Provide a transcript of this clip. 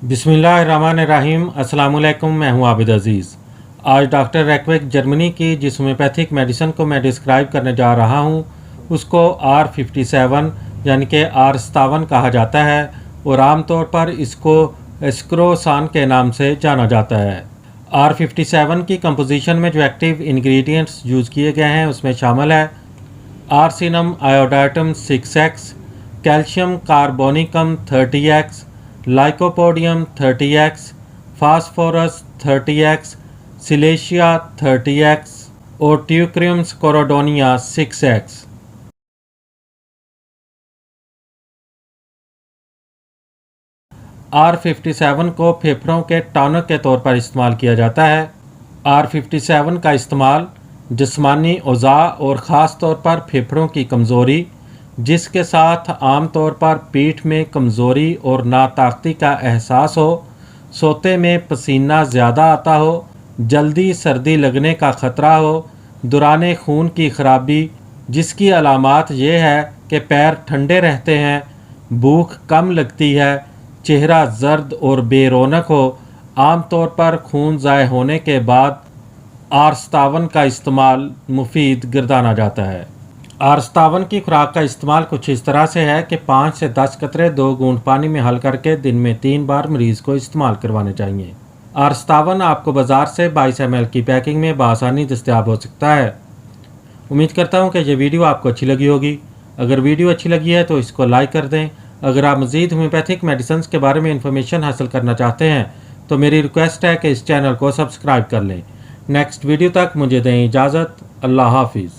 बिस्मिल्लाहिर्रहमानिर्रहीम। अस्सलामुअलैकुम। मैं हूं आबिद अज़ीज़। आज डॉक्टर रैकवेक जर्मनी की जिस होम्योपैथिक मेडिसिन को मैं डिस्क्राइब करने जा रहा हूं उसको R57 यानी कि R57 कहा जाता है और आमतौर पर इसको एस्क्रोसान के नाम से जाना जाता है। R57 की कंपोजिशन में जो एक्टिव इंग्रेडिएंट्स यूज़ किए गए हैं उसमें शामिल है आर्सिनम आयोडाटम 6x, calcium carbonicum 30x, lycopodium 30x, phosphorus 30x, Silesia 30x और ट्यूक्रियम स्कोरोडोनिया 6x। R57 को फेफड़ों के टॉनिक के तौर पर इस्तेमाल किया जाता है। R57 का इस्तेमाल जिस्मानी औज़ा और ख़ास तौर पर फेफड़ों की कमज़ोरी, जिसके साथ आम तौर पर पीठ में कमज़ोरी और नाताकती का एहसास हो, सोते में पसीना ज़्यादा आता हो, जल्दी सर्दी लगने का ख़तरा हो, दौरान खून की ख़राबी जिसकी अलामात ये है कि पैर ठंडे रहते हैं, भूख कम लगती है, चेहरा जर्द और बेरौनक हो, आम तौर पर खून ज़ाय होने के बाद R57 का इस्तेमाल मुफीद गर्दाना जाता है। R57 की खुराक का इस्तेमाल कुछ इस तरह से है कि 5 से 10 कतरे 2 बूंद पानी में हल करके दिन में 3 बार मरीज़ को इस्तेमाल करवाने चाहिए। R57 आपको बाज़ार से 22 ml की पैकिंग में बआसानी दस्तयाब हो सकता है। उम्मीद करता हूँ कि ये वीडियो आपको अच्छी लगी होगी। अगर वीडियो अच्छी लगी है तो इसको लाइक कर दें। अगर आप मज़ीद होम्योपैथिक मेडिसिन के बारे में इंफॉर्मेशन हासिल करना चाहते हैं तो मेरी रिक्वेस्ट है कि इस चैनल को सब्सक्राइब कर लें। नेक्स्ट वीडियो तक मुझे दें इजाज़त। अल्लाह हाफिज़।